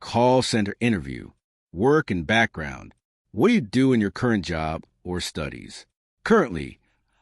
call center interview, work and background. What do you do in your current job or studies? Currently,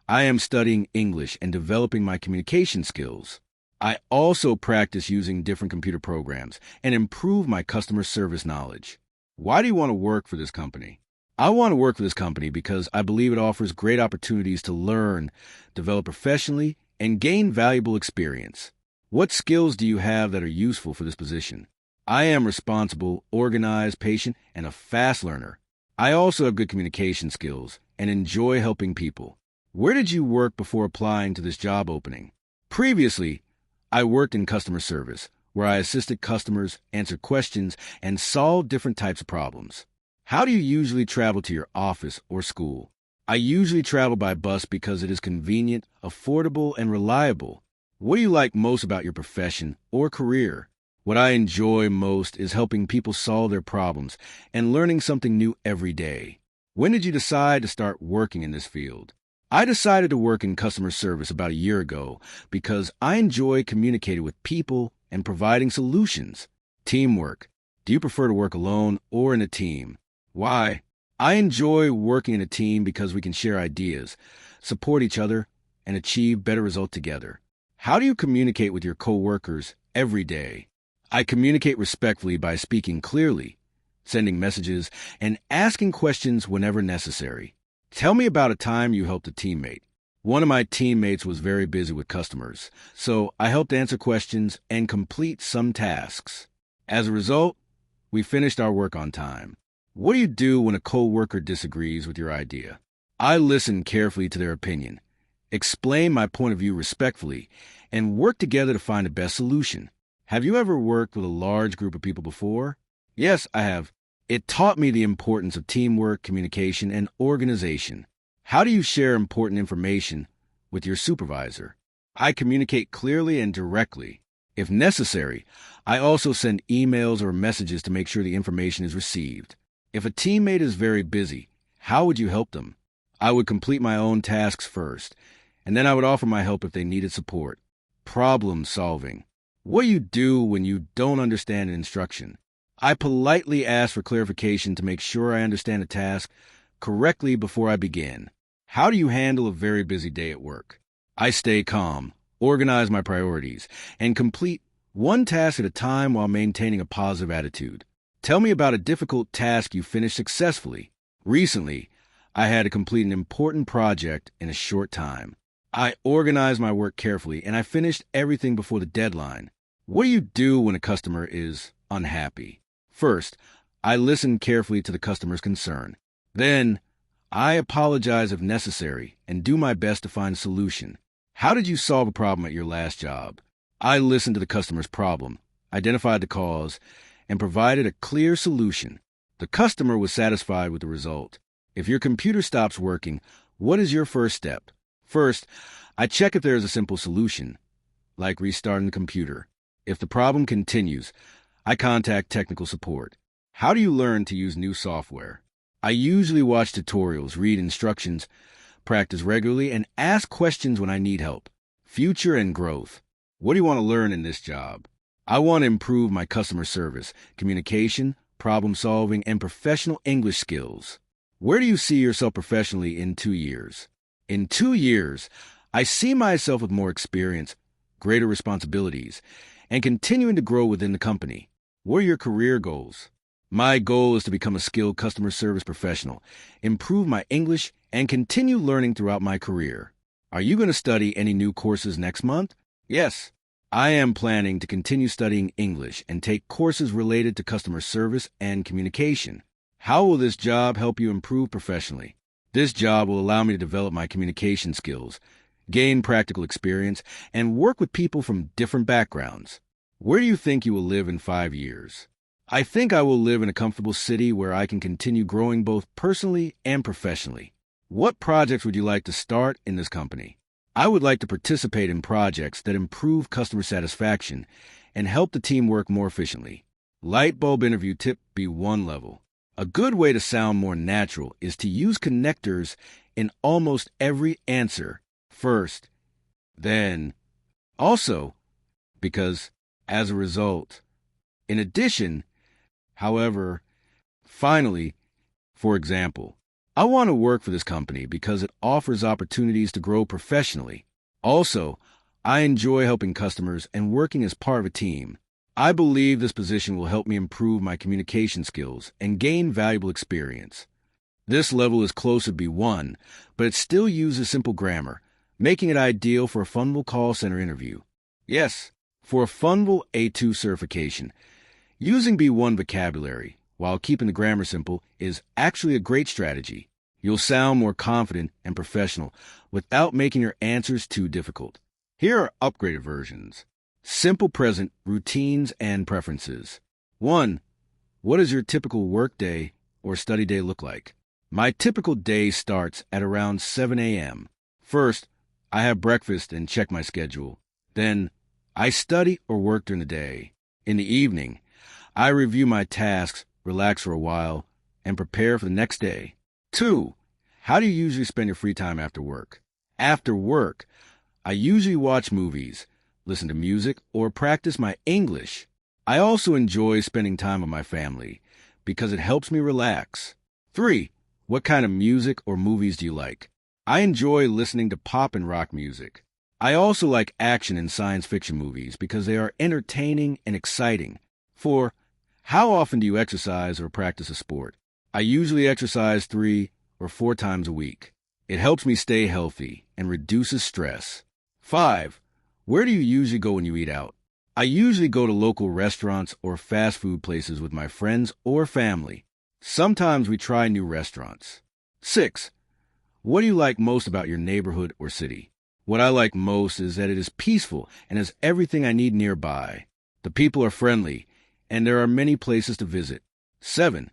I am studying English and developing my communication skills. I also practice using different computer programs and improve my customer service knowledge. Why do you want to work for this company? I want to work for this company because I believe it offers great opportunities to learn, develop professionally, and gain valuable experience. What skills do you have that are useful for this position? I am responsible, organized, patient, and a fast learner. I also have good communication skills and enjoy helping people. Where did you work before applying to this job opening? Previously, I worked in customer service, where I assisted customers, answered questions, and solved different types of problems. How do you usually travel to your office or school? I usually travel by bus because it is convenient, affordable, and reliable. What do you like most about your profession or career? What I enjoy most is helping people solve their problems and learning something new every day. When did you decide to start working in this field? I decided to work in customer service about a year ago because I enjoy communicating with people and providing solutions. Teamwork. Do you prefer to work alone or in a team? Why? I enjoy working in a team because we can share ideas, support each other, and achieve better results together. How do you communicate with your coworkers every day? I communicate respectfully by speaking clearly, sending messages, and asking questions whenever necessary. Tell me about a time you helped a teammate. One of my teammates was very busy with customers, so I helped answer questions and complete some tasks. As a result, we finished our work on time. What do you do when a coworker disagrees with your idea? I listen carefully to their opinion, explain my point of view respectfully, and work together to find the best solution. Have you ever worked with a large group of people before? Yes, I have. It taught me the importance of teamwork, communication, and organization. How do you share important information with your supervisor? I communicate clearly and directly. If necessary, I also send emails or messages to make sure the information is received. If a teammate is very busy, how would you help them? I would complete my own tasks first, and then I would offer my help if they needed support. Problem solving. What do you do when you don't understand an instruction? I politely ask for clarification to make sure I understand a task correctly before I begin. How do you handle a very busy day at work? I stay calm, organize my priorities, and complete one task at a time while maintaining a positive attitude. Tell me about a difficult task you finished successfully. Recently, I had to complete an important project in a short time. I organized my work carefully, and I finished everything before the deadline. What do you do when a customer is unhappy? First, I listen carefully to the customer's concern. Then, I apologize if necessary and do my best to find a solution. How did you solve a problem at your last job? I listened to the customer's problem, identified the cause, and provided a clear solution. The customer was satisfied with the result. If your computer stops working, what is your first step? First, I check if there is a simple solution, like restarting the computer. If the problem continues, I contact technical support. How do you learn to use new software? I usually watch tutorials, read instructions, practice regularly, and ask questions when I need help. Future and growth. What do you want to learn in this job? I want to improve my customer service, communication, problem solving, and professional English skills. Where do you see yourself professionally in 2 years? In 2 years, I see myself with more experience, greater responsibilities, and continuing to grow within the company. What are your career goals? My goal is to become a skilled customer service professional, improve my English, and continue learning throughout my career. Are you going to study any new courses next month? Yes. I am planning to continue studying English and take courses related to customer service and communication. How will this job help you improve professionally? This job will allow me to develop my communication skills, gain practical experience, and work with people from different backgrounds. Where do you think you will live in 5 years? I think I will live in a comfortable city where I can continue growing both personally and professionally. What projects would you like to start in this company? I would like to participate in projects that improve customer satisfaction and help the team work more efficiently. Light bulb interview tip B1 level. A good way to sound more natural is to use connectors in almost every answer. First, then, also, because, as a result. In addition, However, finally, for example, I want to work for this company because it offers opportunities to grow professionally. Also, I enjoy helping customers and working as part of a team. I believe this position will help me improve my communication skills and gain valuable experience. This level is close to B1, but it still uses simple grammar, making it ideal for a FUNVAL call center interview. Yes, for a FUNVAL A2 certification, using B1 vocabulary while keeping the grammar simple is actually a great strategy. You'll sound more confident and professional without making your answers too difficult. Here are upgraded versions. Simple present, routines, and preferences. 1. What does your typical work day or study day look like? My typical day starts at around 7 a.m. First, I have breakfast and check my schedule. Then, I study or work during the day. In the evening, I review my tasks, relax for a while, and prepare for the next day. 2. How do you usually spend your free time after work? After work, I usually watch movies, listen to music, or practice my English. I also enjoy spending time with my family because it helps me relax. 3. What kind of music or movies do you like? I enjoy listening to pop and rock music. I also like action and science fiction movies because they are entertaining and exciting. 4. How often do you exercise or practice a sport? I usually exercise 3 or 4 times a week. It helps me stay healthy and reduces stress. 5. Where do you usually go when you eat out? I usually go to local restaurants or fast food places with my friends or family. Sometimes we try new restaurants. 6. What do you like most about your neighborhood or city? What I like most is that it is peaceful and has everything I need nearby. The people are friendly, and there are many places to visit. 7.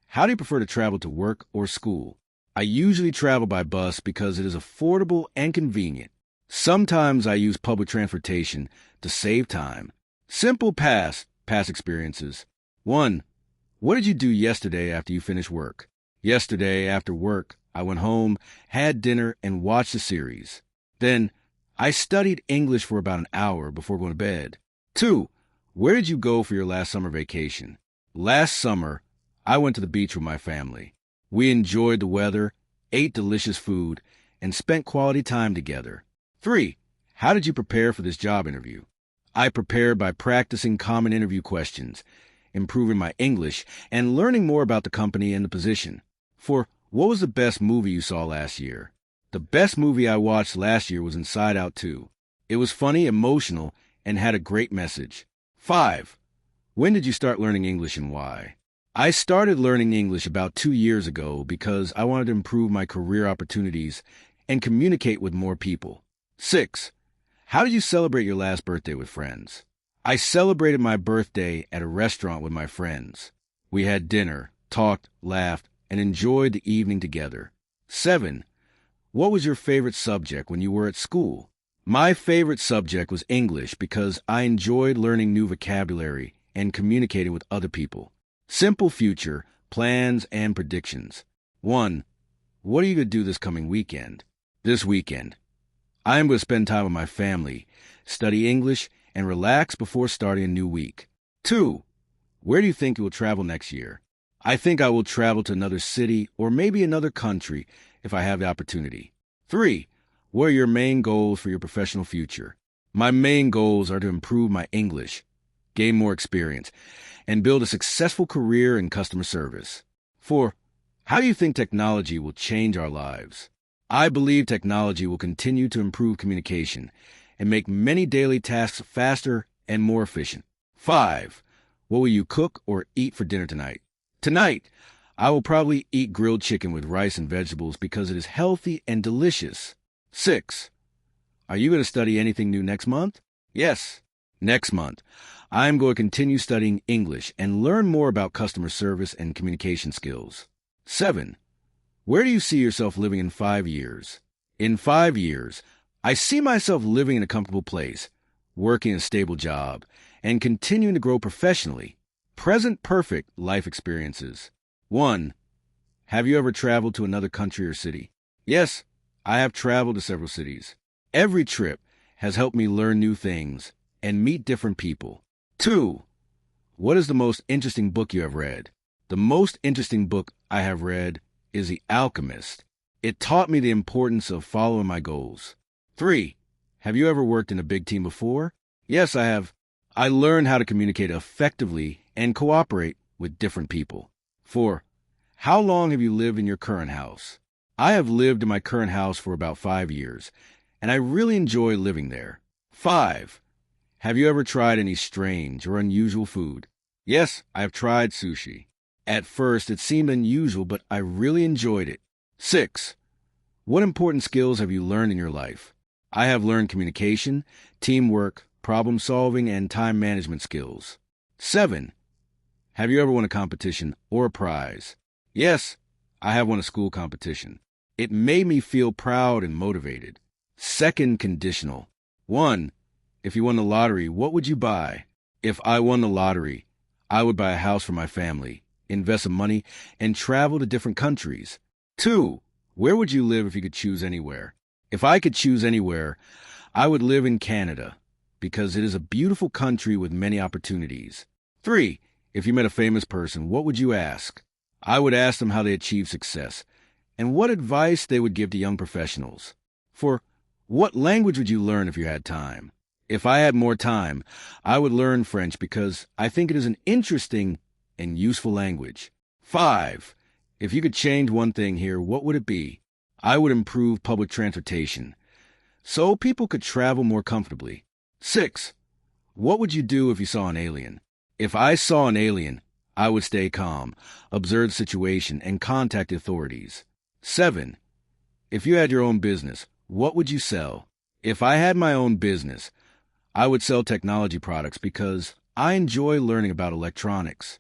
How do you prefer to travel to work or school? I usually travel by bus because it is affordable and convenient. Sometimes I use public transportation to save time. Simple past experiences. 1. What did you do yesterday after you finished work? Yesterday, after work, I went home, had dinner, and watched a series. Then, I studied English for about an hour before going to bed. 2. Where did you go for your last summer vacation? Last summer, I went to the beach with my family. We enjoyed the weather, ate delicious food, and spent quality time together. 3. How did you prepare for this job interview? I prepared by practicing common interview questions, improving my English, and learning more about the company and the position. 4. What was the best movie you saw last year? The best movie I watched last year was Inside Out 2. It was funny, emotional, and had a great message. 5. When did you start learning English and why? I started learning English about 2 years ago because I wanted to improve my career opportunities and communicate with more people. 6. How did you celebrate your last birthday with friends? I celebrated my birthday at a restaurant with my friends. We had dinner, talked, laughed, and enjoyed the evening together. 7. What was your favorite subject when you were at school? My favorite subject was English because I enjoyed learning new vocabulary and communicating with other people. Simple future, plans, and predictions. 1. What are you going to do this coming weekend? This weekend, I am going to spend time with my family, study English, and relax before starting a new week. 2. Where do you think you will travel next year? I think I will travel to another city or maybe another country if I have the opportunity. 3. What are your main goals for your professional future? My main goals are to improve my English, gain more experience, and build a successful career in customer service. 4. How do you think technology will change our lives? I believe technology will continue to improve communication and make many daily tasks faster and more efficient. 5. What will you cook or eat for dinner tonight? Tonight, I will probably eat grilled chicken with rice and vegetables because it is healthy and delicious. 6. Are you going to study anything new next month? Yes. Next month, I am going to continue studying English and learn more about customer service and communication skills. 7. Where do you see yourself living in 5 years? In 5 years, I see myself living in a comfortable place, working a stable job, and continuing to grow professionally. Present perfect life experiences. 1. Have you ever traveled to another country or city? Yes, I have traveled to several cities. Every trip has helped me learn new things and meet different people. 2. What is the most interesting book you have read? The most interesting book I have read is The Alchemist. It taught me the importance of following my goals. 3. Have you ever worked in a big team before? Yes, I have. I learned how to communicate effectively and cooperate with different people. 4. How long have you lived in your current house? I have lived in my current house for about 5 years, and I really enjoy living there. 5. Have you ever tried any strange or unusual food? Yes, I have tried sushi. At first, it seemed unusual, but I really enjoyed it. 6. What important skills have you learned in your life? I have learned communication, teamwork, problem solving, and time management skills. 7. Have you ever won a competition or a prize? Yes, I have won a school competition. It made me feel proud and motivated. Second conditional. 1. If you won the lottery, what would you buy? If I won the lottery, I would buy a house for my family, invest some money, and travel to different countries. 2. Where would you live if you could choose anywhere? If I could choose anywhere, I would live in Canada, because it is a beautiful country with many opportunities. 3. If you met a famous person, what would you ask? I would ask them how they achieved success, and what advice they would give to young professionals. 4. What language would you learn if you had time? If I had more time, I would learn French because I think it is an interesting and useful language. 5. If you could change one thing here, what would it be? I would improve public transportation, so people could travel more comfortably. 6. What would you do if you saw an alien? If I saw an alien, I would stay calm, observe the situation, and contact authorities. 7. If you had your own business, what would you sell? If I had my own business, I would sell technology products because I enjoy learning about electronics.